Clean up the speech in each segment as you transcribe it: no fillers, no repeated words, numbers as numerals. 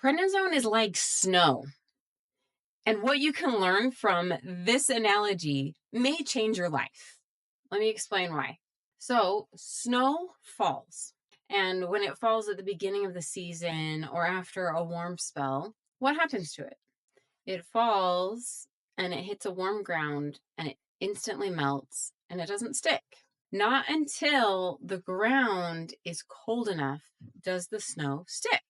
Prednisone is like snow. And what you can learn from this analogy may change your life. Let me explain why. So, snow falls. And when it falls at the beginning of the season or after a warm spell, what happens to it? It falls and it hits a warm ground and it instantly melts and it doesn't stick. Not until the ground is cold enough does the snow stick.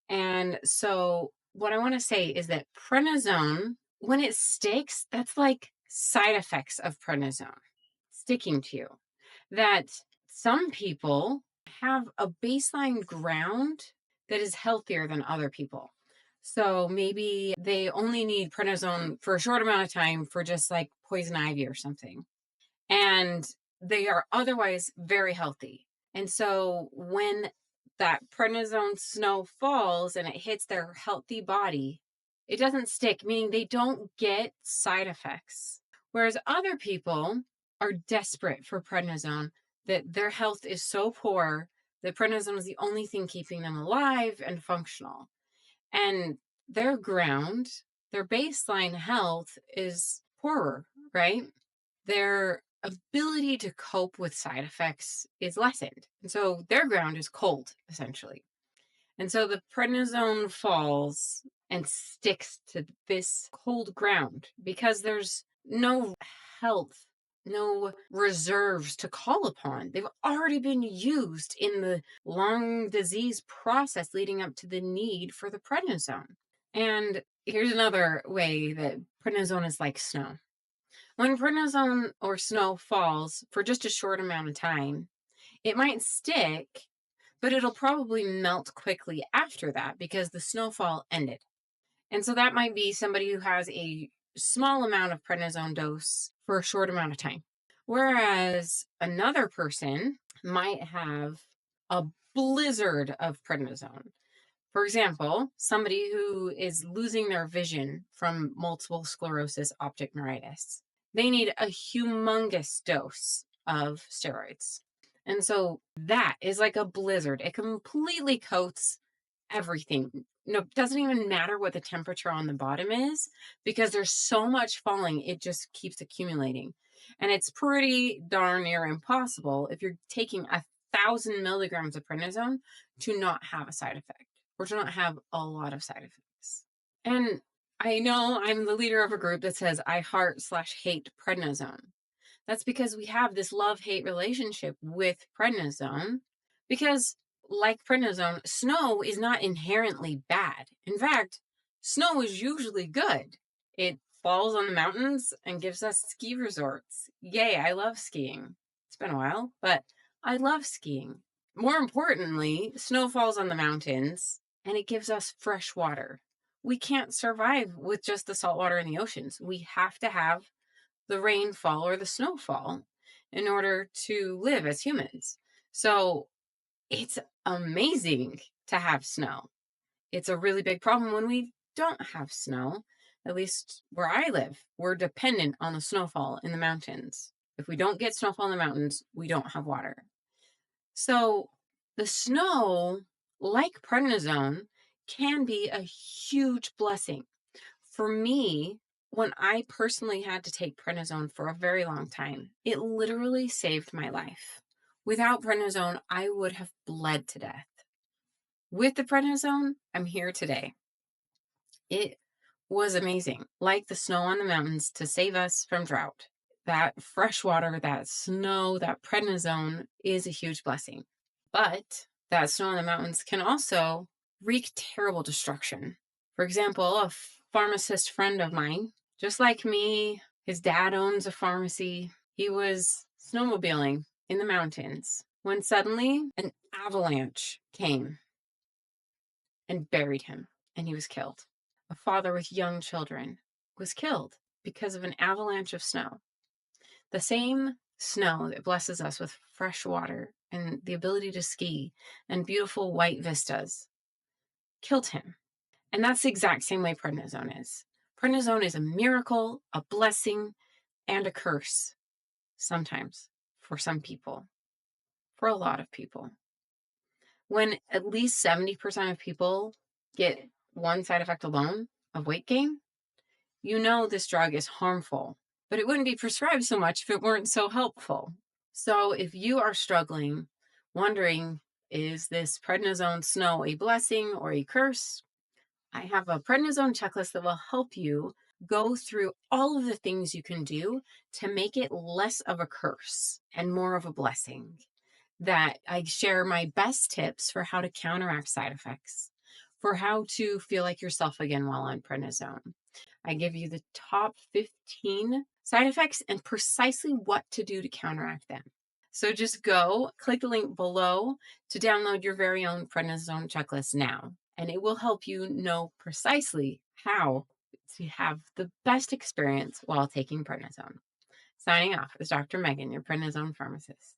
And so, what I want to say is that prednisone, when it sticks, that's like side effects of prednisone sticking to you. That some people have a baseline ground that is healthier than other people. So maybe they only need prednisone for a short amount of time for just like poison ivy or something. And they are otherwise very healthy. And so when that prednisone snow falls and it hits their healthy body, it doesn't stick, meaning they don't get side effects. Whereas other people are desperate for prednisone, that their health is so poor that prednisone is the only thing keeping them alive and functional. And their ground, their baseline health is poorer, right? Their ability to cope with side effects is lessened. And so their ground is cold, essentially. And so the prednisone falls and sticks to this cold ground because there's no health, no reserves to call upon. They've already been used in the long disease process leading up to the need for the prednisone. And here's another way that prednisone is like snow. When prednisone or snow falls for just a short amount of time, it might stick, but it'll probably melt quickly after that because the snowfall ended. And so that might be somebody who has a small amount of prednisone dose for a short amount of time. Whereas another person might have a blizzard of prednisone. For example, somebody who is losing their vision from multiple sclerosis optic neuritis. They need a humongous dose of steroids. And so that is like a blizzard. It completely coats everything. No, it doesn't even matter what the temperature on the bottom is because there's so much falling, it just keeps accumulating. And it's pretty darn near impossible if you're taking 1,000 milligrams of prednisone to not have a side effect or to not have a lot of side effects. And I know I'm the leader of a group that says I heart/hate prednisone. That's because we have this love-hate relationship with prednisone because, like prednisone, snow is not inherently bad. In fact, snow is usually good. It falls on the mountains and gives us ski resorts. Yay, I love skiing. It's been a while, but I love skiing. More importantly, snow falls on the mountains and it gives us fresh water. We can't survive with just the salt water in the oceans. We have to have the rainfall or the snowfall in order to live as humans. So it's amazing to have snow. It's a really big problem when we don't have snow. At least where I live, we're dependent on the snowfall in the mountains. If we don't get snowfall in the mountains, we don't have water. So the snow, like prednisone, can be a huge blessing. For me, when I personally had to take prednisone for a very long time, it literally saved my life. Without prednisone, I would have bled to death. With the prednisone, I'm here today. It was amazing, like the snow on the mountains to save us from drought. That fresh water, that snow, that prednisone is a huge blessing. But that snow on the mountains can also wreak terrible destruction. For example, a pharmacist friend of mine, just like me, his dad owns a pharmacy. He was snowmobiling in the mountains when suddenly an avalanche came and buried him, and he was killed. A father with young children was killed because of an avalanche of snow. The same snow that blesses us with fresh water and the ability to ski and beautiful white vistas killed him. And that's the exact same way prednisone is. Prednisone is a miracle, a blessing, and a curse sometimes for some people, for a lot of people. When at least 70% of people get one side effect alone of weight gain, you know this drug is harmful, but it wouldn't be prescribed so much if it weren't so helpful. So if you are struggling, wondering, is this Prednisone Snow a blessing or a curse? I have a Prednisone checklist that will help you go through all of the things you can do to make it less of a curse and more of a blessing. That I share my best tips for how to counteract side effects, for how to feel like yourself again while on prednisone. I give you the top 15 side effects and precisely what to do to counteract them. So just go click the link below to download your very own prednisone checklist now, and it will help you know precisely how to have the best experience while taking prednisone. Signing off is Dr. Megan, your prednisone pharmacist.